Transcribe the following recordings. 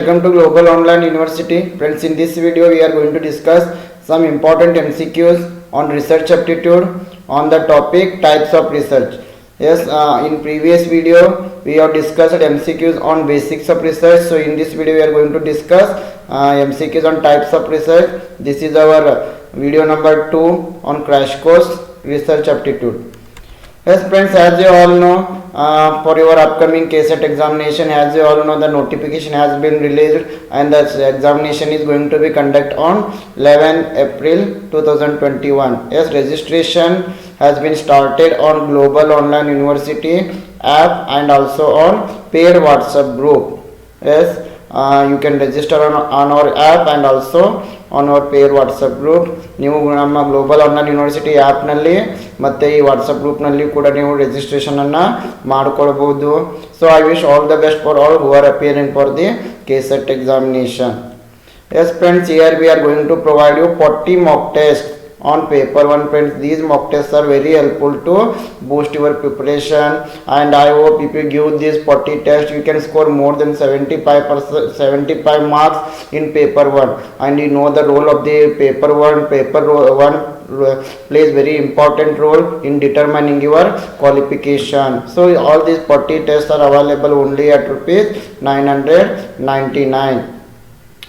Welcome to Global Online University. Friends, in this video we are going to discuss some important MCQs on research aptitude on the topic types of research. Yes, in previous video we have discussed MCQs on basics of research. So in this video we are going to discuss MCQs on types of research. This is our video number 2 on crash course research aptitude. Yes friends, as you all know, for your upcoming KSET examination, as you all know, the notification has been released and the examination is going to be conducted on 11 April 2021. Yes, registration has been started on Global Online University app and also on paid WhatsApp group. Yes, you can register on our app and also on our paid WhatsApp group. ನೀವು ನಮ್ಮ global online university ಆ್ಯಪ್ನಲ್ಲಿ ಮತ್ತು ಈ WhatsApp ಗ್ರೂಪ್ನಲ್ಲಿ ಕೂಡ ನೀವು ರಿಜಿಸ್ಟ್ರೇಷನನ್ನು ಮಾಡ್ಕೊಳ್ಬೋದು. So I wish all the best for all who or appearing for the KSET examination. Yes friends, here we are going to provide you 40 mock tests on paper 1. Friends, these mock tests are very helpful to boost your preparation, and I hope if you give these 40 tests you can score more than 75 marks in paper 1. And you know the role of the paper 1 plays very important role in determining your qualification. So all these 40 tests are available only at rupees 999.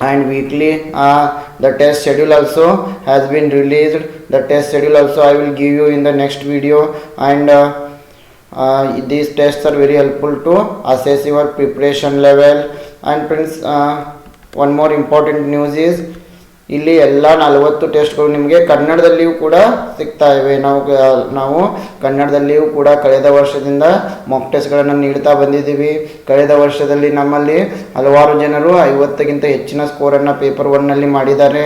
And weekly the test schedule also has been released. The test schedule also I will give you in the next video, and these tests are very helpful to assess your preparation level. And friends, one more important news is ಇಲ್ಲಿ ಎಲ್ಲ 40 ಟೆಸ್ಟ್ಗಳು ನಿಮಗೆ ಕನ್ನಡದಲ್ಲಿಯೂ ಕೂಡ ಸಿಗ್ತಾ ಇವೆ. ನಾವು ಕನ್ನಡದಲ್ಲಿಯೂ ಕೂಡ ಕಳೆದ ವರ್ಷದಿಂದ ಮಾಕ್ ಟೆಸ್ಟ್ಗಳನ್ನು ನೀಡ್ತಾ ಬಂದಿದ್ದೀವಿ. ಕಳೆದ ವರ್ಷದಲ್ಲಿ ನಮ್ಮಲ್ಲಿ ಹಲವಾರು ಜನರು 50ಕ್ಕಿಂತ ಹೆಚ್ಚಿನ ಸ್ಕೋರನ್ನು ಪೇಪರ್ 1ನಲ್ಲಿ ಮಾಡಿದ್ದಾರೆ.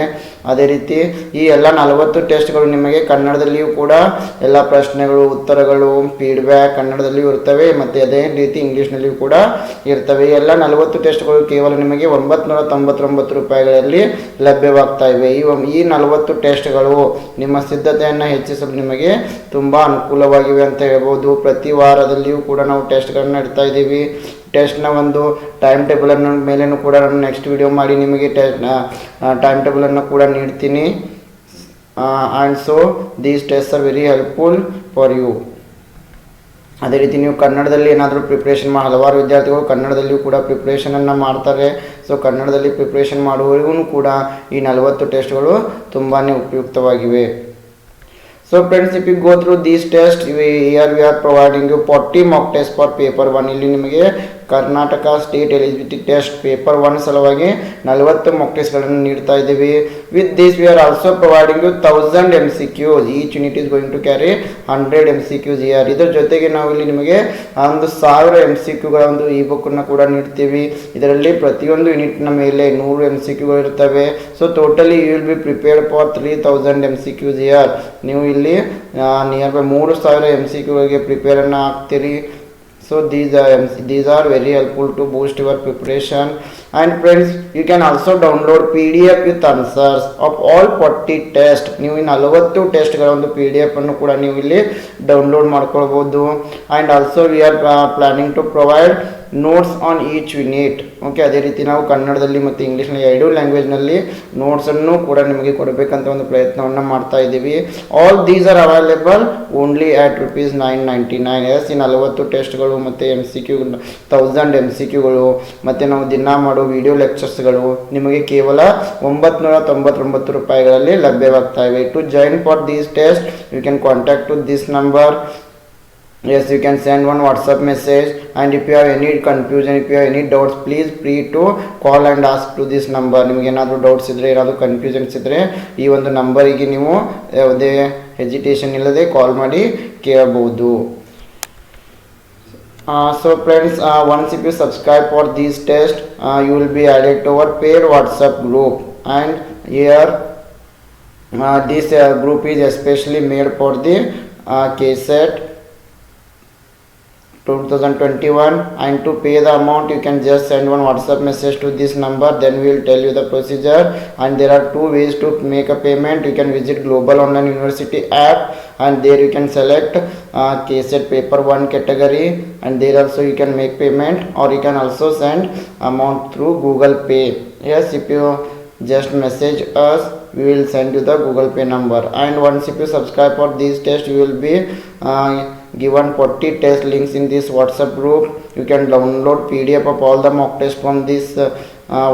ಅದೇ ರೀತಿ ಈ ಎಲ್ಲ 40 ಟೆಸ್ಟ್ಗಳು ನಿಮಗೆ ಕನ್ನಡದಲ್ಲಿಯೂ ಕೂಡ ಎಲ್ಲ ಪ್ರಶ್ನೆಗಳು, ಉತ್ತರಗಳು, ಫೀಡ್ಬ್ಯಾಕ್ ಕನ್ನಡದಲ್ಲಿಯೂ ಇರ್ತವೆ ಮತ್ತು ಅದೇ ರೀತಿ ಇಂಗ್ಲೀಷ್ನಲ್ಲಿಯೂ ಕೂಡ ಇರ್ತವೆ. ಎಲ್ಲ 40 ಟೆಸ್ಟ್ಗಳು ಕೇವಲ ನಿಮಗೆ 999 ರೂಪಾಯಿಗಳಲ್ಲಿ ಲಭ್ಯವಾಗ್ತವೆ. ಈ 40 ಟೆಸ್ಟ್ಗಳು ನಿಮ್ಮ ಸಿದ್ಧತೆಯನ್ನು ಹೆಚ್ಚಿಸಲು ನಿಮಗೆ ತುಂಬ ಅನುಕೂಲವಾಗಿವೆ ಅಂತ ಹೇಳ್ಬೋದು. ಪ್ರತಿ ವಾರದಲ್ಲಿಯೂ ಕೂಡ ನಾವು ಟೆಸ್ಟ್ಗಳನ್ನು ಇಡ್ತಾ ಇದ್ದೀವಿ. ಟೆಸ್ಟ್ನ ಒಂದು ಟೈಮ್ ಟೇಬಲನ್ನು ಮೇಲೇನು ಕೂಡ ನಾನು ನೆಕ್ಸ್ಟ್ ವಿಡಿಯೋ ಮಾಡಿ ನಿಮಗೆ ಟೈಮ್ ಟೇಬಲನ್ನು ಕೂಡ ನೀಡ್ತೀನಿ. And so these test are very helpful for you. ಅದೇ ರೀತಿ ನೀವು ಕನ್ನಡದಲ್ಲಿ ಏನಾದರೂ ಪ್ರಿಪ್ರೇಷನ್ ಹಲವಾರು ವಿದ್ಯಾರ್ಥಿಗಳು ಕನ್ನಡದಲ್ಲಿಯೂ ಕೂಡ ಪ್ರಿಪ್ರೇಷನನ್ನು ಮಾಡ್ತಾರೆ. ಸೊ ಕನ್ನಡದಲ್ಲಿ ಪ್ರಿಪ್ರೇಷನ್ ಮಾಡುವವರಿಗೂ ಕೂಡ ಈ 40 ಟೆಸ್ಟ್ಗಳು ತುಂಬಾ ಉಪಯುಕ್ತವಾಗಿವೆ. So friends, if you go through these tests, here we are providing you 40 mock tests for paper 1. ಇಲ್ಲಿ ನಿಮಗೆ Karnataka state eligibility test paper 1 ಸಲುವಾಗಿ 40 mock ಟೆಸ್ಟ್ಗಳನ್ನು ನೀಡ್ತಾ ಇದ್ದೀವಿ. With this we are also providing you 1000 MCQs. Each unit is going to carry 100 MCQs here. ಇದರ ಜೊತೆಗೆ ನಾವು ಇಲ್ಲಿ ನಿಮಗೆ 1000 MCQಗಳ ಒಂದು ಇ ಬುಕ್ಕನ್ನು ಕೂಡ ನೀಡ್ತೀವಿ. ಇದರಲ್ಲಿ ಪ್ರತಿಯೊಂದು ಯೂನಿಟ್ನ ಮೇಲೆ 100 MCQಗಳು ಇರ್ತವೆ. So totally you will be prepared for 3000 MCQs here. ನೀವು ಇಲ್ಲಿ ನಿಯರ್ ಬೈ 3000 MCQಗಳಿಗೆ ಪ್ರಿಪೇರನ್ನು ಆಗ್ತೀರಿ. So these are very helpful to boost your preparation. And friends, you can also download PDF with answers of all 40 tests. ನೀವು 40 ಟೆಸ್ಟ್ಗಳ ಒಂದು PDF ಅನ್ನು ಕೂಡ ನೀವು ಇಲ್ಲಿ ಡೌನ್ಲೋಡ್ ಮಾಡ್ಕೊಳ್ಬೋದು. And also we are planning to provide notes on each unit. Okay, ಅದೇ ರೀತಿ ನಾವು ಕನ್ನಡದಲ್ಲಿ ಮತ್ತು ಇಂಗ್ಲೀಷ್ನಲ್ಲಿ 2 ಲ್ಯಾಂಗ್ವೇಜ್ನಲ್ಲಿ ನೋಟ್ಸನ್ನು ಕೂಡ ನಿಮಗೆ ಕೊಡಬೇಕಂತ ಒಂದು ಪ್ರಯತ್ನವನ್ನು ಮಾಡ್ತಾ ಇದ್ದೀವಿ. All these are available only at rupees 999. Yes, ಈ 40 ಟೆಸ್ಟ್ಗಳು ಮತ್ತು MCQ 1000 MCQಗಳು ಮತ್ತು ನಾವು ದಿನ ಮಾಡೋ ವಿಡಿಯೋ ಲೆಕ್ಚರ್ಸ್ಗಳು ನಿಮಗೆ ಕೇವಲ 999 ರೂಪಾಯಿಗಳಲ್ಲಿ ಲಭ್ಯವಾಗ್ತಾ ಇವೆ. To join for these test you can contact to this number. Yes, you can send one WhatsApp message, and if you have any confusion, if you have any doubts, please free to call and ask to this number. ನಿಮಗೆ ಏನಾದರೂ doubts ಇದ್ದರೆ, ಏನಾದರೂ confusions ಇದ್ದರೆ ಈ ಒಂದು ನಂಬರಿಗೆ ನೀವು ಯಾವುದೇ ಹೆಜಿಟೇಷನ್ ಇಲ್ಲದೆ ಕಾಲ್ ಮಾಡಿ ಕೇಳಬಹುದು. So friends, once if you subscribe for these tests, you will be added to our paid WhatsApp group. And here this group is especially made for the KSET 2021, and to pay the amount you can just send one WhatsApp message to this number, then we will tell you the procedure. And there are two ways to make a payment. You can visit Global Online University app, and there you can select KSET paper 1 category, and there also you can make payment, or you can also send amount through Google Pay. Yes, if you just message us, we will send you the Google Pay number. And once if you subscribe for these tests, you will be given 40 test links in this WhatsApp group. You can download PDF of all the mock tests from this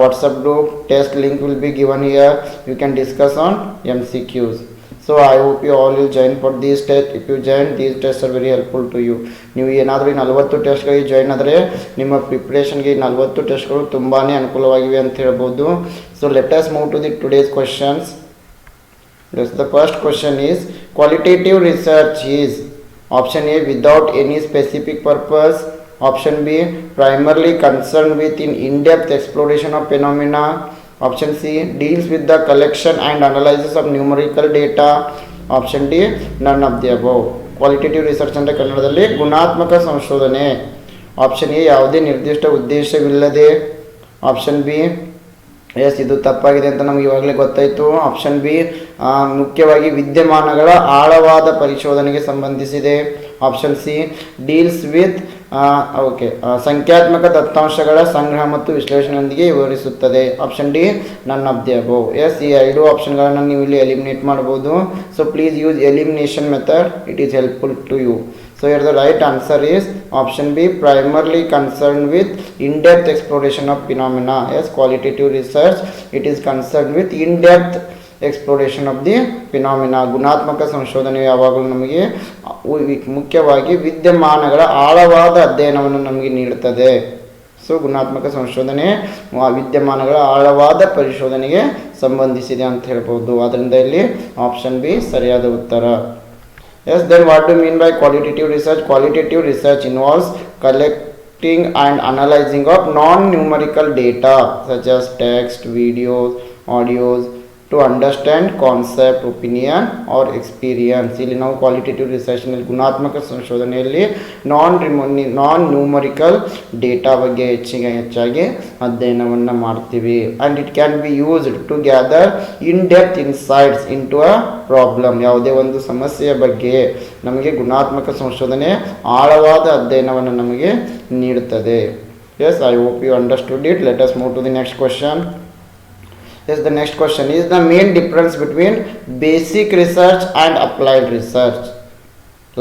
WhatsApp group. Test link will be given here. You can discuss on MCQs. So I hope you all will join for these tests. If you join, these tests are very helpful to you. ನೀವು ಏನಾದರೂ ಈ 40 ಟೆಸ್ಟ್ಗಳಿಗೆ join ಆದರೆ ನಿಮ್ಮ ಪ್ರಿಪ್ರೇಷನ್ಗೆ 40 ಟೆಸ್ಟ್ಗಳು ತುಂಬಾ ಅನುಕೂಲವಾಗಿವೆ ಅಂತ ಹೇಳ್ಬೋದು. So let us move to the today's questions. The first question is, qualitative research is option A, without any specific purpose. Option B, primarily concerned with in-depth exploration of phenomena. Option C, deals with the collection and analysis of numerical data. Option D, none of the above. Qualitative research ಅಂದರೆ ಕನ್ನಡದಲ್ಲಿ ಗುಣಾತ್ಮಕ ಸಂಶೋಧನೆ. Option A, ಯಾವುದೇ ನಿರ್ದಿಷ್ಟ ಉದ್ದೇಶವಿಲ್ಲದೆ. Option B, S ಇದು ತಪ್ಪಾಗಿದೆ ಅಂತ ನಮ್ಗೆ ಇವಾಗಲೇ ಗೊತ್ತಾಯಿತು. ಆಪ್ಷನ್ ಬಿ, ಮುಖ್ಯವಾಗಿ ವಿದ್ಯಮಾನಗಳ ಆಳವಾದ ಪರಿಶೋಧನೆಗೆ ಸಂಬಂಧಿಸಿದೆ. ಆಪ್ಷನ್ ಸಿ, ಡೀಲ್ಸ್ ವಿತ್ ಸಂಖ್ಯಾತ್ಮಕ ದತ್ತಾಂಶಗಳ ಸಂಗ್ರಹ ಮತ್ತು ವಿಶ್ಲೇಷಣೆಯೊಂದಿಗೆ ವಿವರಿಸುತ್ತದೆ. Option D, none of the above. Yes, ಈ 2 ಆಪ್ಷನ್ಗಳನ್ನು ನೀವು ಇಲ್ಲಿ ಎಲಿಮಿನೇಟ್ ಮಾಡ್ಬೋದು. So please use elimination method, it is helpful to you. So here the right answer is option B, primarily concerned with in-depth exploration of phenomena. Yes, qualitative research, it is concerned with in-depth exploration of the phenomena. ಗುಣಾತ್ಮಕ ಸಂಶೋಧನೆ ಯಾವಾಗಲೂ ನಮಗೆ ಮುಖ್ಯವಾಗಿ ವಿದ್ಯಮಾನಗಳ ಆಳವಾದ ಅಧ್ಯಯನವನ್ನು ನಮಗೆ ನೀಡುತ್ತದೆ. ಸೊ ಗುಣಾತ್ಮಕ ಸಂಶೋಧನೆ ವಿದ್ಯಮಾನಗಳ ಆಳವಾದ ಪರಿಶೋಧನೆಗೆ ಸಂಬಂಧಿಸಿದೆ ಅಂತ ಹೇಳ್ಬೋದು. ಅದರಿಂದ ಇಲ್ಲಿ ಆಪ್ಷನ್ ಬಿ ಸರಿಯಾದ ಉತ್ತರ. Yes, then what do you mean by qualitative research? Qualitative research involves collecting and analyzing of non-numerical data such as text, videos, audios to understand concept, opinion or experience. ಇಲ್ಲಿ ನಾವು qualitative ರಿಸರ್ಚ್ನಲ್ಲಿ ಗುಣಾತ್ಮಕ ಸಂಶೋಧನೆಯಲ್ಲಿ ನಾನ್ numerical data ಬಗ್ಗೆ ಹೆಚ್ಚಾಗಿ ಅಧ್ಯಯನವನ್ನು ಮಾಡ್ತೀವಿ. And it can be used to gather in depth insights into a problem. ಯಾವುದೇ ಒಂದು ಸಮಸ್ಯೆಯ ಬಗ್ಗೆ ನಮಗೆ ಗುಣಾತ್ಮಕ ಸಂಶೋಧನೆ ಆಳವಾದ ಅಧ್ಯಯನವನ್ನು ನಮಗೆ ನೀಡುತ್ತದೆ. Yes, I hope you understood it. Let us move to the next question. Yes, the next question is, the main difference between basic research and applied research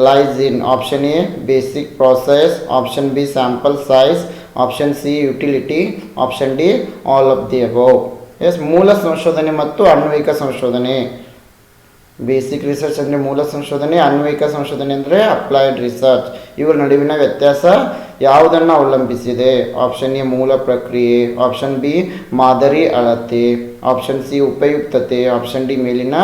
lies in option A, basic process. Option B, sample size. Option C, utility. Option D, all of the above. Yes, ಮೂಲ ಸಂಶೋಧನೆ ಮತ್ತು ಅನ್ವಯಿಕ ಸಂಶೋಧನೆ. Basic research ಅಂದರೆ ಮೂಲ ಸಂಶೋಧನೆ, ಅನ್ವಯಿಕ ಸಂಶೋಧನೆ ಅಂದರೆ ಅಪ್ಲೈಡ್ ರಿಸರ್ಚ್. ಇವರ ನಡುವಿನ ವ್ಯತ್ಯಾಸ ಯಾವುದನ್ನು ಅವಲಂಬಿಸಿದೆ? ಆಪ್ಷನ್ ಎ ಮೂಲ ಪ್ರಕ್ರಿಯೆ, ಆಪ್ಷನ್ ಬಿ ಮಾದರಿ ಅಳತೆ, ಆಪ್ಷನ್ ಸಿ ಉಪಯುಕ್ತತೆ, ಆಪ್ಷನ್ ಡಿ ಮೇಲಿನ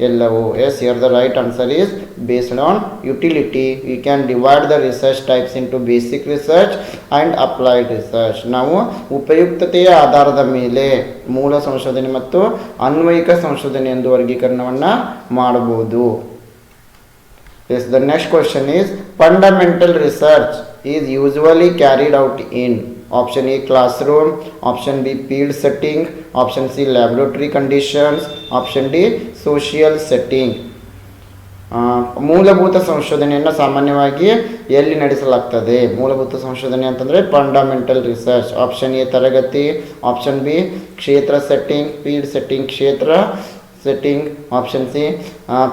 ಎಲ್ಲವೂ. Yes, here the right answer is based on utility. We can divide the research types into basic research and applied research. ನಾವು ಉಪಯುಕ್ತತೆಯ ಆಧಾರದ ಮೇಲೆ ಮೂಲ ಸಂಶೋಧನೆ ಮತ್ತು ಅನ್ವಯಿಕ ಸಂಶೋಧನೆ ಎಂದು ವರ್ಗೀಕರಣವನ್ನು ಮಾಡಬಹುದು. Yes, the next question is, fundamental research is usually carried out in option A, classroom, option B, field setting, option C, laboratory conditions, option D, social setting. ಮೂಲಭೂತ ಸಂಶೋಧನೆಯನ್ನು ಸಾಮಾನ್ಯವಾಗಿ ಎಲ್ಲಿ ನಡೆಸಲಾಗ್ತದೆ? ಮೂಲಭೂತ ಸಂಶೋಧನೆ ಅಂತಂದರೆ ಫಂಡಮೆಂಟಲ್ ರಿಸರ್ಚ್. ಆಪ್ಷನ್ ಎ ತರಗತಿ, option B ಕ್ಷೇತ್ರ setting, field setting ಕ್ಷೇತ್ರ ಸೆಟ್ಟಿಂಗ್, ಆಪ್ಷನ್ ಸಿ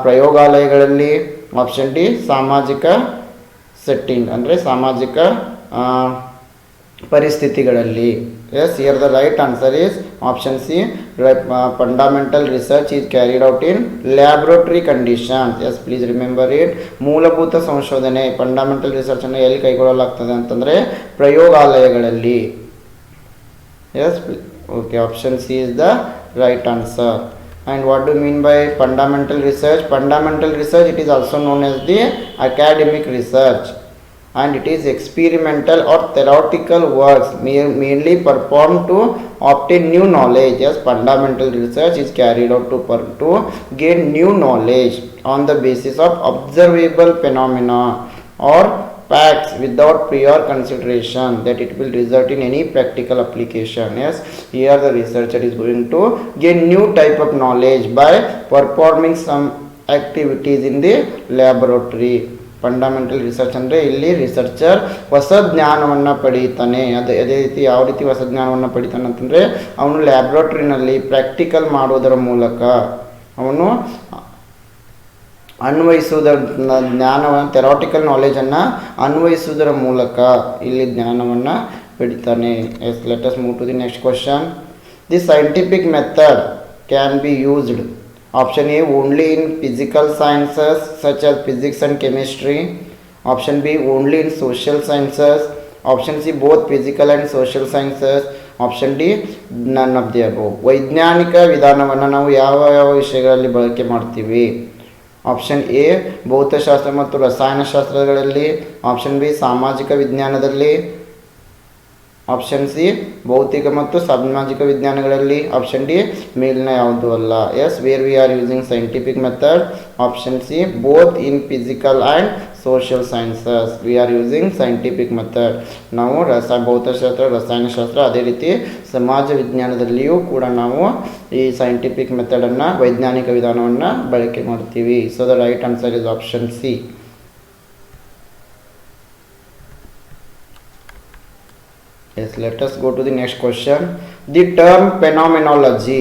ಪ್ರಯೋಗಾಲಯಗಳಲ್ಲಿ, ಆಪ್ಷನ್ ಡಿ ಸಾಮಾಜಿಕ ಸೆಟ್ಟಿಂಗ್ ಅಂದರೆ ಸಾಮಾಜಿಕ ಪರಿಸ್ಥಿತಿಗಳಲ್ಲಿ. Yes, here the right answer is option C, fundamental research is carried out in laboratory conditions. Yes, please remember it. ಮೂಲಭೂತ ಸಂಶೋಧನೆ fundamental ರಿಸರ್ಚನ್ನು ಎಲ್ಲಿ ಕೈಗೊಳ್ಳಲಾಗ್ತದೆ ಅಂತಂದರೆ ಪ್ರಯೋಗಾಲಯಗಳಲ್ಲಿ. Yes, okay, option C is the right answer. And what do you mean by fundamental research? Fundamental research, it is also known as the academic research, and it is experimental or theoretical works mainly performed to obtain new knowledge. Yes, fundamental research is carried out to gain new knowledge on the basis of observable phenomena or facts without prior consideration that it will result in any practical application. Yes, here the researcher is going to gain new type of knowledge by performing some activities in the laboratory. Fundamental research ಅಂದರೆ ಇಲ್ಲಿ researcher ಹೊಸ ಜ್ಞಾನವನ್ನು ಪಡೀತಾನೆ. ಅದೇ ರೀತಿ ಯಾವ ರೀತಿ ಹೊಸ ಜ್ಞಾನವನ್ನು ಪಡಿತಾನೆ ಅಂತಂದರೆ ಅವನು ಲ್ಯಾಬ್ರೋಟ್ರಿನಲ್ಲಿ ಪ್ರಾಕ್ಟಿಕಲ್ ಮಾಡೋದರ ಮೂಲಕ ಅವನು ಅನ್ವಯಿಸುವುದರ ಜ್ಞಾನವನ್ನು ಥೆರಾಟಿಕಲ್ ನಾಲೆಜನ್ನು ಅನ್ವಯಿಸುವುದರ ಮೂಲಕ ಇಲ್ಲಿ ಜ್ಞಾನವನ್ನು ಪಡಿತಾನೆ. Yes, let us move to the next question. The scientific method can be used. Option A only in physical sciences such as physics and chemistry. Option B only in social sciences. Option C both physical and social sciences. Option D none of the above. ವೈಜ್ಞಾನಿಕ ವಿಧಾನವನ್ನು ನಾವು ಯಾವ ಯಾವ ವಿಷಯಗಳಲ್ಲಿ ಬಳಕೆ ಮಾಡ್ತೀವಿ? Option A ಭೌತಶಾಸ್ತ್ರ ಮತ್ತು ರಸಾಯನಶಾಸ್ತ್ರಗಳಲ್ಲಿ. ಆಪ್ಷನ್ ಬಿ ಸಾಮಾಜಿಕ ವಿಜ್ಞಾನದಲ್ಲಿ. ಆಪ್ಷನ್ ಸಿ ಭೌತಿಕ ಮತ್ತು ಸಾಮಾಜಿಕ ವಿಜ್ಞಾನಗಳಲ್ಲಿ. ಆಪ್ಷನ್ ಡಿ ಮೇಲಿನ ಯಾವುದು ಅಲ್ಲ. Yes, where we are using scientific method. Option C both in physical and social sciences we are using scientific method. ನಾವು ಭೌತಶಾಸ್ತ್ರ, ರಸಾಯನಶಾಸ್ತ್ರ, ಅದೇ ರೀತಿ ಸಮಾಜ ವಿಜ್ಞಾನದಲ್ಲಿಯೂ ಕೂಡ ನಾವು ಈ ಸೈಂಟಿಫಿಕ್ ಮೆಥಡನ್ನು, ವೈಜ್ಞಾನಿಕ ವಿಧಾನವನ್ನು ಬಳಕೆ ಮಾಡ್ತೀವಿ. So the right answer is option C. Yes, let us go to the next question. The term phenomenology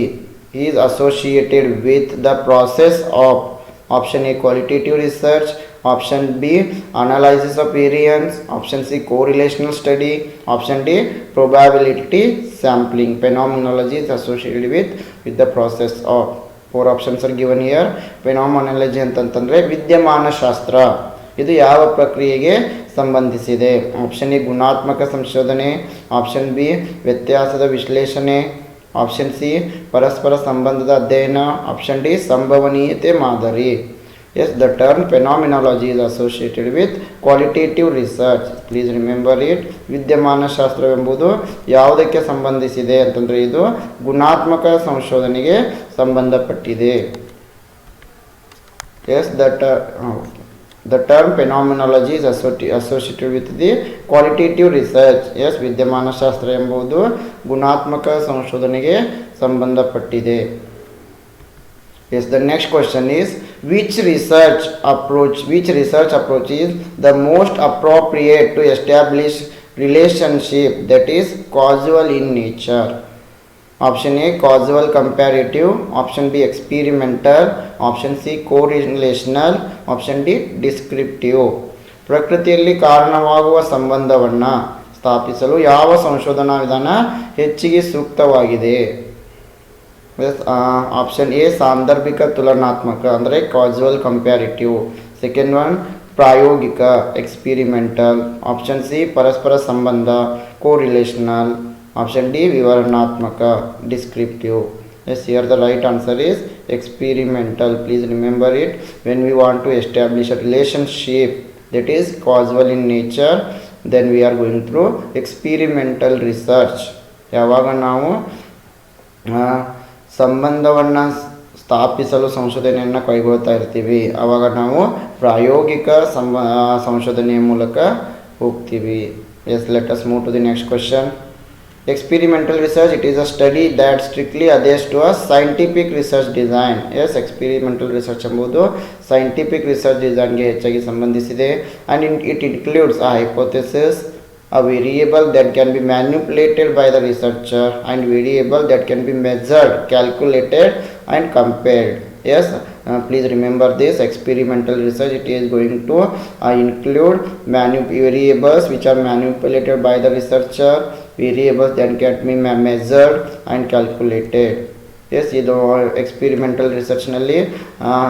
is associated with the process of option A qualitative research, option B analysis of variance, option C correlational study, option D probability sampling. Phenomenology is associated with the process of. Four options are given here. Phenomenology ಅಂತಂತಂದರೆ ವಿದ್ಯಮಾನ ಶಾಸ್ತ್ರ. ಇದು ಯಾವ ಪ್ರಕ್ರಿಯೆಗೆ ಸಂಬಂಧಿಸಿದೆ? Option A ಗುಣಾತ್ಮಕ ಸಂಶೋಧನೆ, option B ವ್ಯತ್ಯಾಸದ ವಿಶ್ಲೇಷಣೆ, ಆಪ್ಷನ್ ಸಿ ಪರಸ್ಪರ ಸಂಬಂಧದ ಅಧ್ಯಯನ, ಆಪ್ಷನ್ ಡಿ ಸಂಭವನೀಯತೆ ಮಾದರಿ. Yes, the term phenomenology is associated with qualitative research. Please remember it. ವಿದ್ಯಮಾನ ಶಾಸ್ತ್ರವೆಂಬುದು ಯಾವುದಕ್ಕೆ ಸಂಬಂಧಿಸಿದೆ ಅಂತಂದರೆ ಇದು ಗುಣಾತ್ಮಕ ಸಂಶೋಧನೆಗೆ ಸಂಬಂಧಪಟ್ಟಿದೆ. Yes, the term phenomenology is associated with the qualitative research. Yes, ವಿದ್ಯಮಾನ ಶಾಸ್ತ್ರ ಎಂಬುದು ಗುಣಾತ್ಮಕ ಸಂಶೋಧನೆಗೆ ಸಂಬಂಧಪಟ್ಟಿದೆ. Yes, the next question is which research approach is the most appropriate to establish relationship that is causal in nature? Option A causal comparative, option B experimental, option C correlational, option D descriptive. ಪ್ರಕೃತಿಯಲ್ಲಿ ಕಾರಣವಾಗುವ ಸಂಬಂಧವನ್ನು ಸ್ಥಾಪಿಸಲು ಯಾವ ಸಂಶೋಧನಾ ವಿಧಾನ ಹೆಚ್ಚಿಗೆ ಸೂಕ್ತವಾಗಿದೆ? Option A ಸಾಂದರ್ಭಿಕ ತುಲನಾತ್ಮಕ ಅಂದರೆ ಕಾಸುವಲ್ ಕಂಪ್ಯಾರಿಟಿವ್, ಸೆಕೆಂಡ್ ಒನ್ ಪ್ರಾಯೋಗಿಕ ಎಕ್ಸ್ಪಿರಿಮೆಂಟಲ್, ಆಪ್ಷನ್ ಸಿ ಪರಸ್ಪರ ಸಂಬಂಧ ಕೋರಿಲೇಷನಲ್, ಆಪ್ಷನ್ ಡಿ ವಿವರಣಾತ್ಮಕ descriptive. Yes, here the right answer is experimental. Please remember it. When we want to establish a relationship that is causal in nature, then we are going through experimental research. ಯಾವಾಗ ನಾವು ಸಂಬಂಧವನ್ನು ಸ್ಥಾಪಿಸಲು ಸಂಶೋಧನೆಯನ್ನು ಕೈಗೊಳ್ತಾ ಇರ್ತೀವಿ, ಆವಾಗ ನಾವು ಪ್ರಾಯೋಗಿಕ ಸಂಶೋಧನೆಯ ಮೂಲಕ ಹೋಗ್ತೀವಿ. Yes, let us move to the next question. Experimental research, it is a study that strictly adheres to a scientific research design. Yes, experimental research ಎಂಬುದು scientific research designಗೆ ಹೆಚ್ಚಾಗಿ ಸಂಬಂಧಿಸಿದೆ. And it includes a hypothesis, a variable that can be manipulated by the researcher, and variable that can be measured, calculated and compared. Yes, please remember this. Experimental research, it is going to include variables which are manipulated by the researcher, variables that can be measured and calculated. Yes, ಇದು experimental ರಿಸರ್ಚ್ನಲ್ಲಿ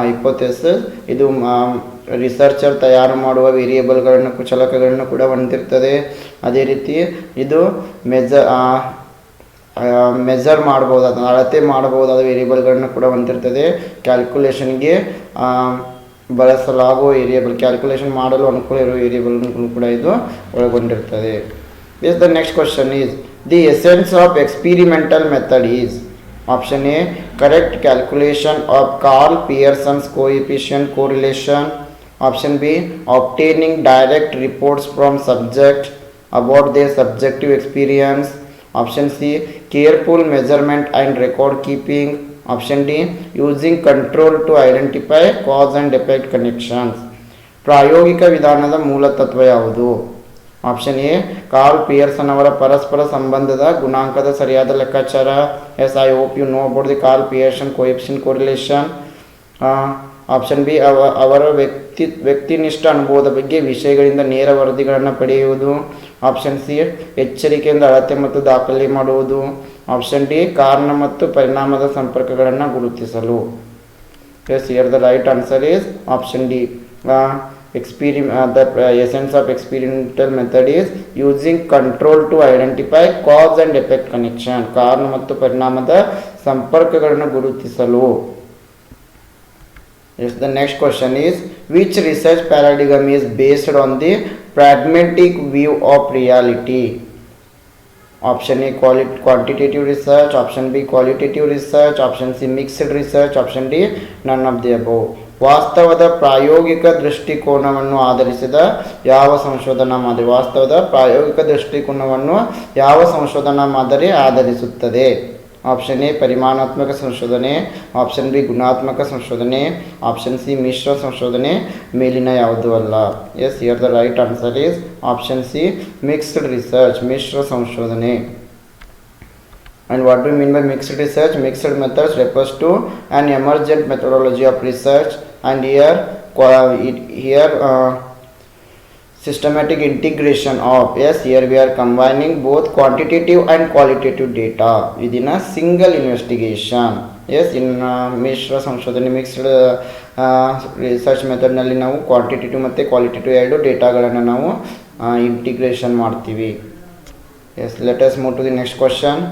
hypothesis, ಇದು researcher ತಯಾರು ಮಾಡುವ ವೇರಿಯೇಬಲ್ಗಳನ್ನು ಕುಚಲಕಗಳನ್ನು ಕೂಡ ಹೊಂದಿರ್ತದೆ. ಅದೇ ರೀತಿ ಇದು measure ಮಾಡ್ಬೋದಾದ, ಅಳತೆ ಮಾಡಬಹುದಾದ ವೇರಿಯೇಬಲ್ಗಳನ್ನು ಕೂಡ ಹೊಂದಿರ್ತದೆ. ಕ್ಯಾಲ್ಕುಲೇಷನ್ಗೆ ಬಳಸಲಾಗುವ ವೇರಿಯೇಬಲ್, ಕ್ಯಾಲ್ಕುಲೇಷನ್ ಮಾಡಲು ಅನುಕೂಲ ಇರುವ ವೇರಿಯೇಬಲ್ಗಳನ್ನು ಕೂಡ ಇದು ಒಳಗೊಂಡಿರ್ತದೆ. Yes, the next question is the essence of experimental method is option A correct calculation of Karl Pearson's coefficient correlation, Option B, obtaining direct reports from subject about their subjective experience. Option C, careful measurement and record keeping. Option D, using control to identify cause and effect connections. ಪ್ರಾಯೋಗಿಕ ವಿಧಾನದ ಮೂಲ ತತ್ವ ಯಾವುದು? Option A, Karl Pearson ಅವರ ಪರಸ್ಪರ ಸಂಬಂಧದ ಗುಣಾಂಕದ ಸರಿಯಾದ ಲೆಕ್ಕಾಚಾರ. Yes, I hope you know about the Karl Pearson coefficient correlation. Option B, ಅವರ ವ್ಯಕ್ತಿನಿಷ್ಠ ಅನುಭವದ ಬಗ್ಗೆ ವಿಷಯಗಳಿಂದ ನೇರ ವರದಿಗಳನ್ನು ಪಡೆಯುವುದು. ಆಪ್ಷನ್ ಸಿ, ಎಚ್ಚರಿಕೆಯಿಂದ ಅಳತೆ ಮತ್ತು ದಾಖಲೆ ಮಾಡುವುದು. ಆಪ್ಷನ್ ಡಿ, ಕಾರಣ ಮತ್ತು ಪರಿಣಾಮದ ಸಂಪರ್ಕಗಳನ್ನು ಗುರುತಿಸಲು. Yes, here the right answer is option D. The essence of experimental method is using control to identify cause and effect connection. ಕಾರಣ ಮತ್ತು ಪರಿಣಾಮದ ಸಂಪರ್ಕಗಳನ್ನು ಗುರುತಿಸಲು. Yes, the next question is, which research paradigm is based on the pragmatic view of reality? Option A, quantitative research. Option B, qualitative research. Option C, mixed research. Option D, none of the above. ವಾಸ್ತವದ ಪ್ರಾಯೋಗಿಕ ದೃಷ್ಟಿಕೋನವನ್ನು ಆಧರಿಸಿದ ಯಾವ ಸಂಶೋಧನಾ ಮಾದರಿ? ವಾಸ್ತವದ ಪ್ರಾಯೋಗಿಕ ದೃಷ್ಟಿಕೋನವನ್ನು ಯಾವ ಸಂಶೋಧನಾ ಮಾದರಿ ಆಧರಿಸುತ್ತದೆ? ಆಪ್ಷನ್ ಎ, ಪರಿಮಾಣಾತ್ಮಕ ಸಂಶೋಧನೆ. ಆಪ್ಷನ್ ಬಿ, ಗುಣಾತ್ಮಕ ಸಂಶೋಧನೆ. ಆಪ್ಷನ್ ಸಿ, ಮಿಶ್ರ ಸಂಶೋಧನೆ. ಮೇಲಿನ ಯಾವುದೂ ಅಲ್ಲ. Yes, here the right answer is option C, mixed research, ಮಿಶ್ರ ಸಂಶೋಧನೆ. And what do you mean by mixed research? Mixed methods refers to an emergent methodology of research, and here systematic integration of, yes, here we are combining both quantitative and qualitative data within a single investigation. Yes, in ಮಿಶ್ರ ಸಂಶೋಧನೆ, mixed research ಮೆಥಡ್ನಲ್ಲಿ ನಾವು quantitative ಮತ್ತು qualitative ಎರಡು ಡೇಟಾಗಳನ್ನು ನಾವು integration ಮಾಡ್ತೀವಿ. Yes, let us move to the next question.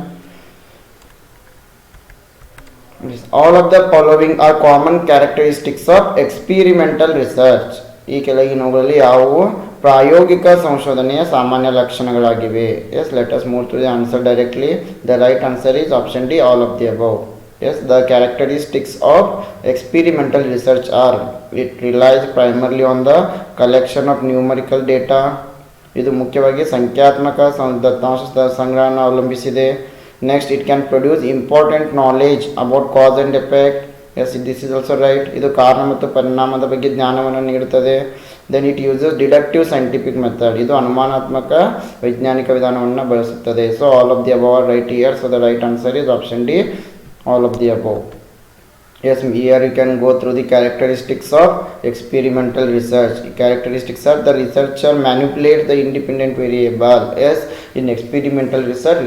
All of the following are common characteristics of experimental research. ಈ ಕೆಳಗಿನವುಗಳಲ್ಲಿ ಯಾವುವು ಪ್ರಾಯೋಗಿಕ ಸಂಶೋಧನೆಯ ಸಾಮಾನ್ಯ ಲಕ್ಷಣಗಳಾಗಿವೆ? Yes, let us move to the answer directly. The right answer is option D, all of the above. Yes, the characteristics of experimental research are, it relies primarily on the collection of numerical data. ಇದು ಮುಖ್ಯವಾಗಿ ಸಂಖ್ಯಾತ್ಮಕ ದತ್ತಾಂಶದ ಸಂಗ್ರಹವನ್ನು ಅವಲಂಬಿಸಿದೆ. Next, it can produce important knowledge about cause and effect. Yes, this is also right. ಇದು ಕಾರಣ ಮತ್ತು ಪರಿಣಾಮದ ಬಗ್ಗೆ ಜ್ಞಾನವನ್ನು ನೀಡುತ್ತದೆ. Then it uses deductive scientific method. ಇದು ಅನುಮಾನಾತ್ಮಕ ವೈಜ್ಞಾನಿಕ ವಿಧಾನವನ್ನು ಬಳಸುತ್ತದೆ. So all of the above are right here. So the right answer is option D, all of the above. Yes, here you can go through the characteristics of experimental research. Characteristics are, the researcher manipulates the independent variable. Yes, in experimental research,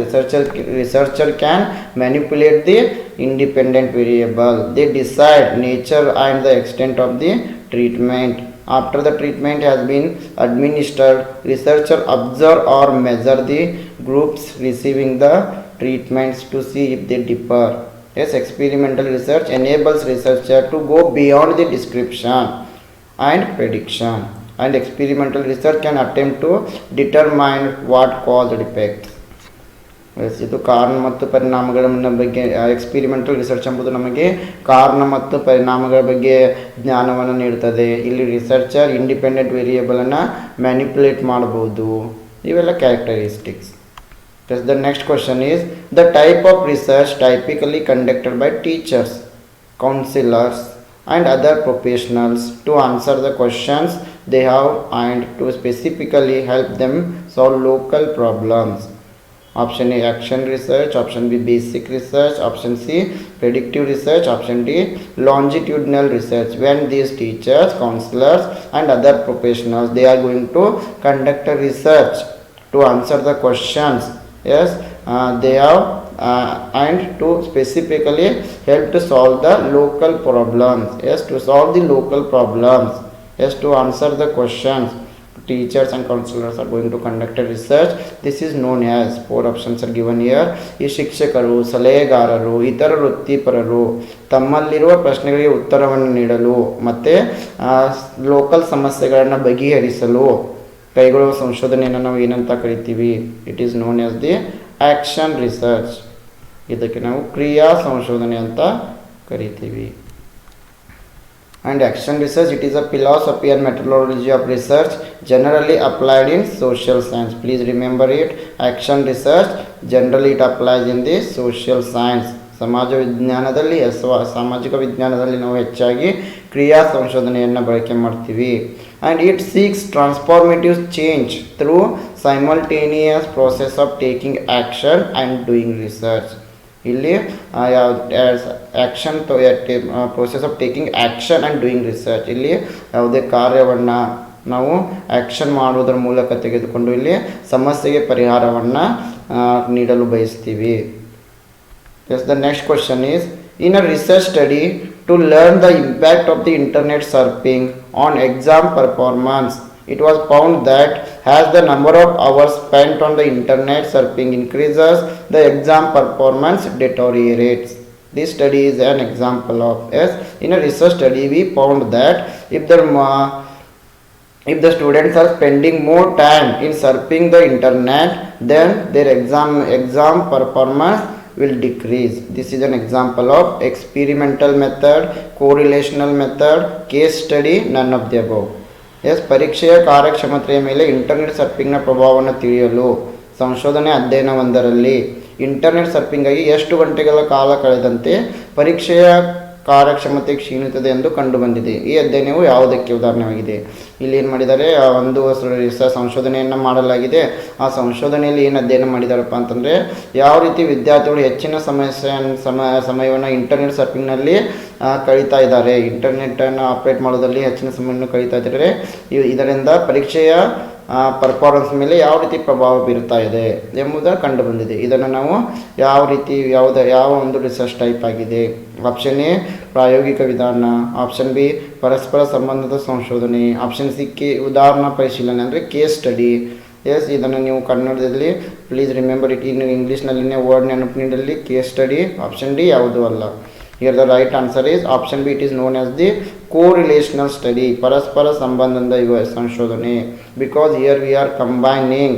researcher can manipulate the independent variable. They decide nature and the extent of the treatment. After the treatment has been administered, researcher observe or measure the groups receiving the treatments to see if they differ. Yes, experimental research enables researcher to go beyond the description and prediction, and experimental research can attempt to determine what caused effects. Yes, ಇದು ಕಾರಣ ಮತ್ತು ಪರಿಣಾಮಗಳ ಬಗ್ಗೆ, experimental research ಎಂಬುದು ನಮಗೆ ಕಾರಣ ಮತ್ತು ಪರಿಣಾಮಗಳ ಬಗ್ಗೆ ಜ್ಞಾನವನ್ನು ನೀಡುತ್ತದೆ. ಇಲ್ಲಿ ರಿಸರ್ಚರ್ ಇಂಡಿಪೆಂಡೆಂಟ್ ವೇರಿಯೇಬಲನ್ನು ಮ್ಯಾನಿಪುಲೇಟ್ ಮಾಡಬಹುದು. ಇವೆಲ್ಲ characteristics. Yes, the next question is, the type of research typically conducted by teachers, counselors and other professionals to answer the questions they have and to specifically help them solve local problems. Option A, action research. Option B, basic research. Option C, predictive research. Option D, longitudinal research. When these teachers, counselors and other professionals, they are going to conduct a research to answer the questions, yes, they have and to specifically help to solve the local problems. Yes, to solve the local problems. Yes, to answer the questions, teachers and counselors are going to conduct a research. This is known as, 4 options are given here. ಈ ಶಿಕ್ಷಕರು, ಸಲಹೆಗಾರರು, ಇತರ ವೃತ್ತಿಪರರು ತಮ್ಮಲ್ಲಿರುವ ಪ್ರಶ್ನೆಗಳಿಗೆ ಉತ್ತರವನ್ನು ನೀಡಲು ಮತ್ತು ಲೋಕಲ್ ಸಮಸ್ಯೆಗಳನ್ನು ಬಗೆಹರಿಸಲು ಕೈಗೊಳ್ಳುವ ಸಂಶೋಧನೆಯನ್ನು ನಾವು ಏನಂತ ಕರಿತೀವಿ? It is known as the action research. ಇದಕ್ಕೆ ನಾವು ಕ್ರಿಯಾ ಸಂಶೋಧನೆ ಅಂತ ಕರಿತೀವಿ. And action research, it is a philosophy and methodology of research generally applied in social science. Please remember it. Action research generally it applies in the social science. ಸಮಾಜ ವಿಜ್ಞಾನದಲ್ಲಿ ಅಥವಾ ಸಾಮಾಜಿಕ ವಿಜ್ಞಾನದಲ್ಲಿ ನಾವು ಹೆಚ್ಚಾಗಿ ಕ್ರಿಯಾ ಸಂಶೋಧನೆಯನ್ನು ಬಳಕೆ ಮಾಡ್ತೀವಿ. And it seeks transformative change through simultaneous process of taking action and doing research. ಇಲ್ಲಿ action process of taking action and doing research. ಇಲ್ಲಿ ಯಾವುದೇ ಕಾರ್ಯವನ್ನು ನಾವು ಆ್ಯಕ್ಷನ್ ಮಾಡುವುದರ ಮೂಲಕ ತೆಗೆದುಕೊಂಡು ಇಲ್ಲಿ ಸಮಸ್ಯೆಗೆ ಪರಿಹಾರವನ್ನು ನೀಡಲು ಬಯಸ್ತೀವಿ. Yes, the next question is, in a research study to learn the impact of the internet surfing on exam performance, it was found that as the number of hours spent on the internet surfing increases, the exam performance deteriorates. This study is an example of, yes, in a research study we found that if the students are spending more time in surfing the internet, then their exam performance will decrease. This is an example of experimental method, correlational method, case study, none of the above. Yes, ಪರೀಕ್ಷೆಯ ಕಾರ್ಯಕ್ಷಮತೆಯ ಮೇಲೆ internet ಸರ್ಫಿಂಗ್ನ ಪ್ರಭಾವವನ್ನು ತಿಳಿಯಲು ಸಂಶೋಧನೆ ಅಧ್ಯಯನವೊಂದರಲ್ಲಿ internet ಸರ್ಫಿಂಗಾಗಿ ಎಷ್ಟು ಗಂಟೆಗಳ ಕಾಲ ಕಳೆದಂತೆ ಪರೀಕ್ಷೆಯ ಕಾರ್ಯಕ್ಷಮತೆ ಕ್ಷೀಣಿಸುತ್ತದೆ ಎಂದು ಕಂಡುಬಂದಿದೆ. ಈ ಅಧ್ಯಯನವು ಯಾವುದಕ್ಕೆ ಉದಾಹರಣೆಯಾಗಿದೆ? ಇಲ್ಲಿ ಏನು ಮಾಡಿದ್ದಾರೆ, ಒಂದು ಸಂಶೋಧನೆಯನ್ನು ಮಾಡಲಾಗಿದೆ. ಆ ಸಂಶೋಧನೆಯಲ್ಲಿ ಏನು ಅಧ್ಯಯನ ಮಾಡಿದಾರಪ್ಪ ಅಂತಂದರೆ, ಯಾವ ರೀತಿ ವಿದ್ಯಾರ್ಥಿಗಳು ಹೆಚ್ಚಿನ ಸಮಯವನ್ನು ಇಂಟರ್ನೆಟ್ ಸರ್ಫಿಂಗ್ನಲ್ಲಿ ಕಳೀತಾ ಇದ್ದಾರೆ, ಇಂಟರ್ನೆಟ್ಟನ್ನು ಆಪ್ರೇಟ್ ಮಾಡೋದಲ್ಲಿ ಹೆಚ್ಚಿನ ಸಮಯವನ್ನು ಕಳೀತಾ ಇದ್ದಾರೆ. ಇದರಿಂದ ಪರೀಕ್ಷೆಯ ಪರ್ಫಾರ್ಮೆನ್ಸ್ ಮೇಲೆ ಯಾವ ರೀತಿ ಪ್ರಭಾವ ಬೀರ್ತಾ ಇದೆ ಎಂಬುದನ್ನು ಕಂಡುಬಂದಿದೆ. ಇದನ್ನು ನಾವು ಯಾವ ರೀತಿ ಯಾವ ಒಂದು ರಿಸರ್ಚ್ ಟೈಪ್ ಆಗಿದೆ? ಆಪ್ಷನ್ ಎ ಪ್ರಾಯೋಗಿಕ ವಿಧಾನ, ಆಪ್ಷನ್ ಬಿ ಪರಸ್ಪರ ಸಂಬಂಧದ ಸಂಶೋಧನೆ, ಆಪ್ಷನ್ ಸಿ ಉದಾಹರಣಾ ಪರಿಶೀಲನೆ ಅಂದರೆ ಕೇಸ್ ಸ್ಟಡಿ. ಎಸ್, ಇದನ್ನು ನೀವು ಕನ್ನಡದಲ್ಲಿ ಪ್ಲೀಸ್ ರಿಮೆಂಬರ್ ಇಟ್. ಇನ್ನು ಇಂಗ್ಲೀಷ್ನಲ್ಲಿನೇ ವರ್ಡ್ ನೆನಪಿನಲ್ಲಿ ಕೇಸ್ ಸ್ಟಡಿ. ಆಪ್ಷನ್ ಡಿ ಯಾವುದೂ ಅಲ್ಲ. Here the right answer is option B. It is known as the correlational study, ಪರಸ್ಪರ ಸಂಬಂಧದ ಸಂಶೋಧನೆ. Because here we are combining,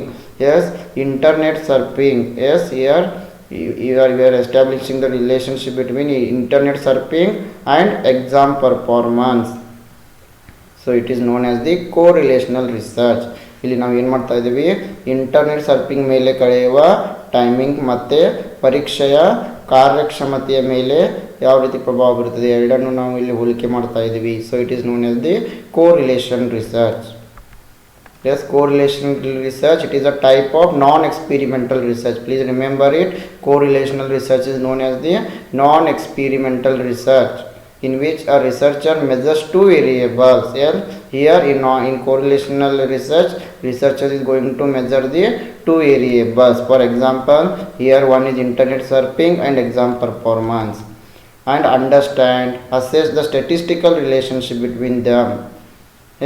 yes, internet surfing. Yes, here we are establishing the relationship between internet surfing and exam performance. So it is known as the correlational research. ಇಲ್ಲಿ ನಾವು ಏನು ಮಾಡ್ತಾ ಇದ್ದೀವಿ, internet surfing ಮೇಲೆ ಕಳೆಯುವ timing ಮತ್ತು ಪರೀಕ್ಷೆಯ ಕಾರ್ಯಕ್ಷಮತೆಯ ಮೇಲೆ ಯಾವ ರೀತಿ ಪ್ರಭಾವ ಬೀರುತ್ತದೆ ಎರಡನ್ನು ನಾವು ಇಲ್ಲಿ ಹೋಲಿಕೆ ಮಾಡ್ತಾ ಇದ್ದೀವಿ. So it is known as the correlation research. Yes, correlation research, it is a type of non experimental research. Please remember it. Correlational research is known as the non experimental research in which a researcher measures two variables. Here in correlational research, researcher is going to measure the two variables. For example, here one is internet surfing and exam performance, and assess the statistical relationship between them.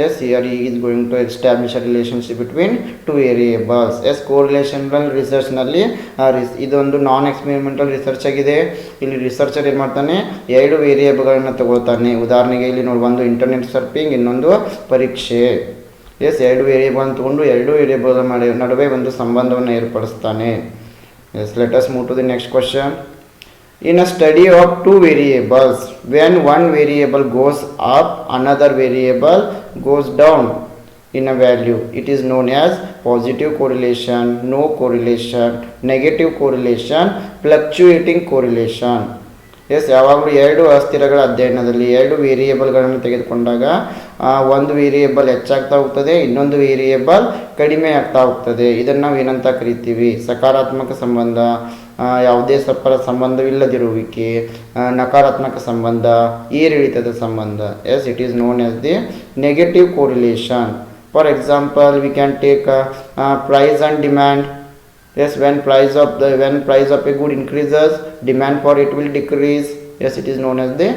Yes, here he is going to establish a relationship between two variables. Yes, correlational research ನಲ್ಲಿ ಇದೊಂದು ನಾನ್ experimental research ಆಗಿದೆ. ಇಲ್ಲಿ researcher ಏನು ಮಾಡ್ತಾನೆ, ಎರಡು ವೇರಿಯೇಬಲ್ಗಳನ್ನು ತಗೋತಾನೆ. ಉದಾಹರಣೆಗೆ ಇಲ್ಲಿ ನೋಡಿ, ಒಂದು ಇಂಟರ್ನೆಟ್ ಸರ್ಫಿಂಗ್, ಇನ್ನೊಂದು ಪರೀಕ್ಷೆ. ಎಸ್, ಎರಡು ವೇರಿಯೇಬಲ್ ತಗೊಂಡು ಎರಡು ವೇರಿಯೇಬಲ್ ನಡುವೆ ಒಂದು ಸಂಬಂಧವನ್ನು ಏರ್ಪಡಿಸ್ತಾನೆ. Yes, let us move to the next question. In a study of two variables, when one variable goes up, another variable goes down in a value, it is known as positive correlation, no correlation, negative correlation, fluctuating correlation. Yes, ಯಾವಾಗಲೂ ಎರಡು ಅಸ್ಥಿರಗಳ ಅಧ್ಯಯನದಲ್ಲಿ ಎರಡು ವೇರಿಯೇಬಲ್ಗಳನ್ನು ತೆಗೆದುಕೊಂಡಾಗ ಒಂದು variable ಹೆಚ್ಚಾಗ್ತಾ ಹೋಗ್ತದೆ, ಇನ್ನೊಂದು ವೇರಿಯೇಬಲ್ ಕಡಿಮೆ ಆಗ್ತಾ ಹೋಗ್ತದೆ. ಇದನ್ನು ನಾವು ಏನಂತ ಕರಿತೀವಿ? ಸಕಾರಾತ್ಮಕ ಸಂಬಂಧ, ಯಾವುದೇ ಸಂಬಂಧವಿಲ್ಲದಿರುವಿಕೆ, ನಕಾರಾತ್ಮಕ ಸಂಬಂಧ, ಏರಿಳಿತದ ಸಂಬಂಧ. Yes, it is known as the negative correlation. For example, we can take price and demand. Yes, when price of a good increases, demand for it will decrease. Yes, it is known as the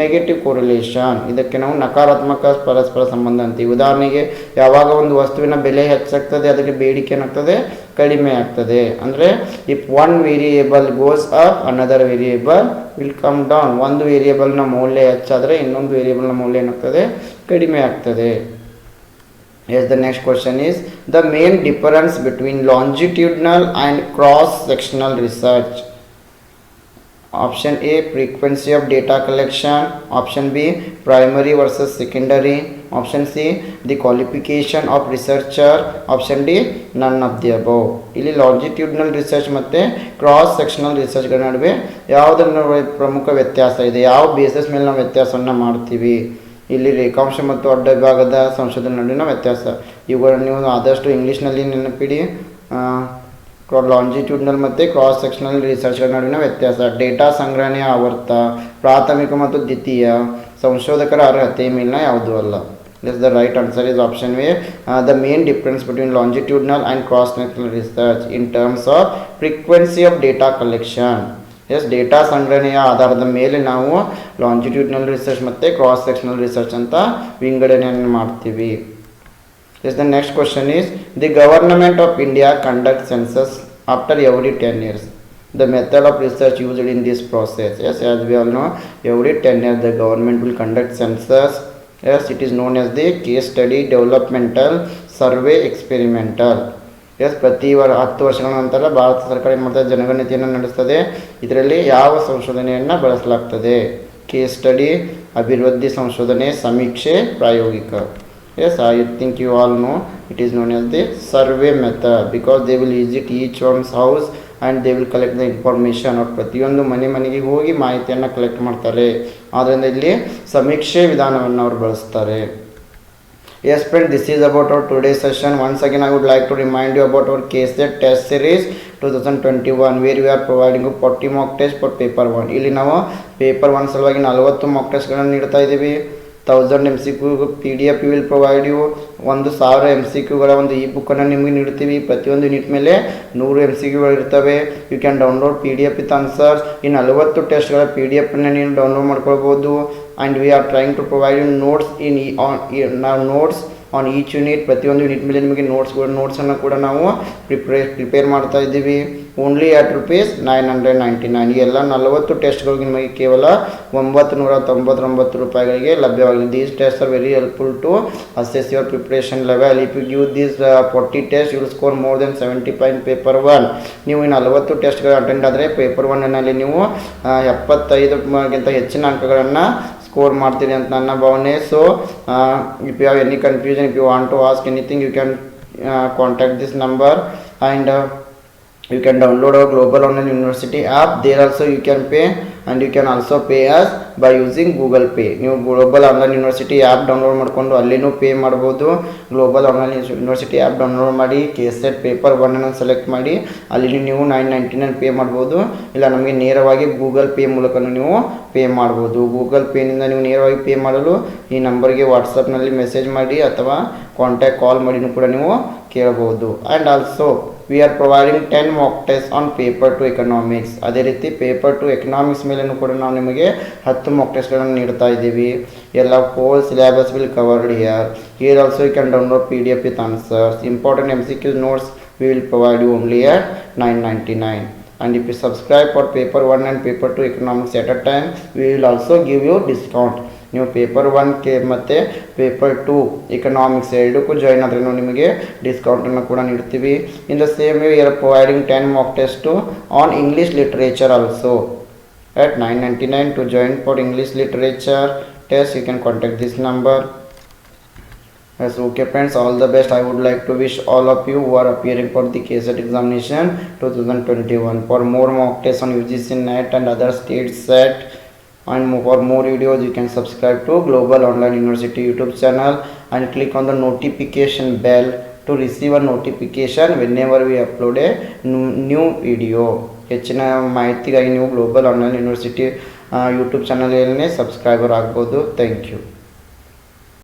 negative correlation. ಇದಕ್ಕೆ ನಾವು ನಕಾರಾತ್ಮಕ ಪರಸ್ಪರ ಸಂಬಂಧ ಅಂತೀವಿ. ಉದಾಹರಣೆಗೆ, ಯಾವಾಗ ಒಂದು ವಸ್ತುವಿನ ಬೆಲೆ ಹೆಚ್ಚಾಗ್ತದೆ, ಅದಕ್ಕೆ ಬೇಡಿಕೆ ಏನಾಗ್ತದೆ, ಕಡಿಮೆ ಆಗ್ತದೆ. ಅಂದರೆ if one variable goes up, another variable will come down. ಒಂದು ವೇರಿಯೇಬಲ್ನ ಮೌಲ್ಯ ಹೆಚ್ಚಾದರೆ ಇನ್ನೊಂದು ವೇರಿಯೇಬಲ್ನ ಮೌಲ್ಯ ಏನಾಗ್ತದೆ, ಕಡಿಮೆ ಆಗ್ತದೆ. Yes, the next question is the main difference between longitudinal and cross-sectional research. Option A, frequency of data collection. Option B, primary versus secondary. Option C, the qualification of researcher. Option D, none of the above. ಇಲ್ಲಿ longitudinal research ಮತ್ತು cross sectional ರಿಸರ್ಚ್ಗಳ ನಡುವೆ ಯಾವುದರ ನಡುವೆ ಪ್ರಮುಖ ವ್ಯತ್ಯಾಸ ಇದೆ, ಯಾವ basis ಮೇಲೆ ನಾವು ವ್ಯತ್ಯಾಸವನ್ನು ಮಾಡ್ತೀವಿ. ಇಲ್ಲಿ ರೇಖಾಂಶ ಮತ್ತು ಅಡ್ಡ ವಿಭಾಗದ ಸಂಶೋಧನೆ ನಡುವಿನ ವ್ಯತ್ಯಾಸ. ಇವುಗಳನ್ನು ನೀವು ಆದಷ್ಟು ಇಂಗ್ಲೀಷ್ನಲ್ಲಿ ನೆನಪಿಡಿ. ಲಾಂಜಿಟ್ಯೂಡ್ನಲ್ ಮತ್ತು ಕ್ರಾಸ್ ಸೆಕ್ಷನಲ್ ರಿಸರ್ಚ್ಗಳ ನಡುವಿನ ವ್ಯತ್ಯಾಸ. ಡೇಟಾ ಸಂಗ್ರಹಣೆಯ ಆವರ್ತ, ಪ್ರಾಥಮಿಕ ಮತ್ತು ದ್ವಿತೀಯ, ಸಂಶೋಧಕರ ಅರ್ಹತೆ ಮೇಲಿನ ಯಾವುದೂ ಅಲ್ಲ. This the right answer is option A. The main difference between longitudinal and cross-sectional research in terms of frequency of data collection. Yes, data ಸಂಗ್ರಹಣೆಯ ಆಧಾರದ ಮೇಲೆ ನಾವು ಲಾಂಜಿಟ್ಯೂಡ್ನಲ್ ರಿಸರ್ಚ್ ಮತ್ತು ಕ್ರಾಸ್ ಸೆಕ್ಷನಲ್ ರಿಸರ್ಚ್ ಅಂತ ವಿಂಗಡಣೆಯನ್ನು ಮಾಡ್ತೀವಿ. Yes, the next question is, the government of India conducts census after every 10 years. The method of research used in this process. Yes, as we all know, every 10 years the government will conduct census. Yes, it is known as the case study, developmental, survey, experimental. Yes, ಪ್ರತಿ 10 ವರ್ಷಗಳ ನಂತರ ಭಾರತ ಸರ್ಕಾರ ಏನು ಮಾಡ್ತದೆ, ಜನಗಣತಿಯನ್ನು ನಡೆಸ್ತದೆ. ಇದರಲ್ಲಿ ಯಾವ ಸಂಶೋಧನೆಯನ್ನು ಬಳಸಲಾಗ್ತದೆ? ಕೇಸ್ ಸ್ಟಡಿ, ಅಭಿವೃದ್ಧಿ ಸಂಶೋಧನೆ, ಸಮೀಕ್ಷೆ, ಪ್ರಾಯೋಗಿಕ. Yes, I think you all know it is known as the survey method because they will visit each one's house and they will collect the information. ಅವ್ರು ಪ್ರತಿಯೊಂದು ಮನೆಗೆ ಹೋಗಿ ಮಾಹಿತಿಯನ್ನು ಕಲೆಕ್ಟ್ ಮಾಡ್ತಾರೆ. ಆದ್ದರಿಂದ ಇಲ್ಲಿ ಸಮೀಕ್ಷೆ ವಿಧಾನವನ್ನು ಅವರು ಬಳಸ್ತಾರೆ. Yes friend, this is about our today's session. Once again I would like to remind you about our KSET test series 2021 where we are providing 40 mock tests for paper 1. ಇಲ್ಲಿ ನಾವು ಪೇಪರ್ 1 ಸಲುವಾಗಿ 40 mock testಗಳನ್ನು ನೀಡ್ತಾ ಇದ್ದೀವಿ. 1000 MCQ PDF will provide you. 1000 MCQಗಳ ಒಂದು ಇ ಬುಕ್ಕನ್ನು ನಿಮಗೆ ನೀಡ್ತೀವಿ. ಪ್ರತಿಯೊಂದು ಯೂನಿಟ್ ಮೇಲೆ 100 MCQಗಳು ಇರ್ತವೆ. You can download PDF with answers. ಈ 40 ಟೆಸ್ಟ್ಗಳ PDF ಅನ್ನು ನೀವು ಡೌನ್ಲೋಡ್ ಮಾಡ್ಕೊಳ್ಬೋದು. And we are trying to provide you notes notes on each unit. ಪ್ರತಿಯೊಂದು ಯೂನಿಟ್ ಮೇಲೆ ನಿಮಗೆ ನೋಟ್ಸನ್ನು ಕೂಡ ನಾವು ಪ್ರಿಪೇರ್ ಮಾಡ್ತಾ ಇದ್ದೀವಿ. Only at ₹999. ಈ ಎಲ್ಲ 40 ಟೆಸ್ಟ್ಗಳಿಗೆ ನಿಮಗೆ ಕೇವಲ ₹999 ಲಭ್ಯವಾಗಿದೆ. These test are very helpful to assess your preparation level. If you give these 40 test you will score more than 75 in paper 1. ನೀವು ಈ 40 ಟೆಸ್ಟ್ಗಳು ಅಟೆಂಡ್ ಆದರೆ ಪೇಪರ್ 1ನಲ್ಲಿ ನೀವು 75ಗಿಂತ ಹೆಚ್ಚಿನ ಅಂಕಗಳನ್ನು ಸ್ಕೋರ್ ಮಾಡ್ತೀರಿ ಅಂತ ನನ್ನ ಭಾವನೆ. So if you have any confusion, if you want to ask anything, you can contact this number and you can download our Global Online University app. There also you can pay and you can also pay us by using Google Pay. ನೀವು global online university app download ಮಾಡಿಕೊಂಡು ಅಲ್ಲಿನೂ pay ಮಾಡ್ಬೋದು. Global online university app download ಮಾಡಿ KSET paper 1 select ಮಾಡಿ ಅಲ್ಲಿ ನೀವು $999 pay ಮಾಡ್ಬೋದು. ಇಲ್ಲ ನಮಗೆ ನೇರವಾಗಿ ಗೂಗಲ್ ಪೇ ಮೂಲಕ ನೀವು ಪೇ ಮಾಡ್ಬೋದು. ಗೂಗಲ್ ಪೇನಿಂದ ನೀವು ನೇರವಾಗಿ ಪೇ ಮಾಡಲು ಈ ನಂಬರ್ಗೆ ವಾಟ್ಸಪ್ನಲ್ಲಿ ಮೆಸೇಜ್ ಮಾಡಿ ಅಥವಾ ಕಾಂಟ್ಯಾಕ್ಟ್ ಕಾಲ್ ಮಾಡಿನೂ ಕೂಡ ನೀವು ಕೇಳಬಹುದು. And also we are providing 10 mock tests on paper 2 economics. ಅದೇ ರೀತಿ ಪೇಪರ್ 2 ಎಕನಾಮಿಕ್ಸ್ ಮೇಲೂ ಕೂಡ ನಾವು ನಿಮಗೆ 10 mock testಗಳನ್ನು ನೀಡ್ತಾ ಇದ್ದೀವಿ. ಎಲ್ಲ whole syllabus will covered here. Here also you can download PDF with answers. Important MCQ notes we will provide you only at $999. And if you subscribe for paper 1 and paper 2 economics at a time, we will also give you discount. ನೀವು paper 1 ಮತ್ತು paper 2 economics ಎರಡಕ್ಕೂ join ಆದರೆ ನಾವು ನಿಮಗೆ ಡಿಸ್ಕೌಂಟನ್ನು ಕೂಡ ನೀಡ್ತೀವಿ. In the same way we are providing 10 mock tests on English literature also at $999. To join for English literature test you can contact this number. Yes, okay friends, all the best. I would like to wish all of you who are appearing for the KSET examination 2021. For more mock tests on UGC NET and other state set and for more videos you can subscribe to Global Online University YouTube channel and click on the notification bell to receive a notification whenever we upload a new video. ಹೆಚ್ಚಿನ ಮಾಹಿತಿಗಾಗಿ ನೀವು global online university YouTube ಚಾನಲಲ್ಲಿ subscriber ಆಗ್ಬೋದು. Thank you.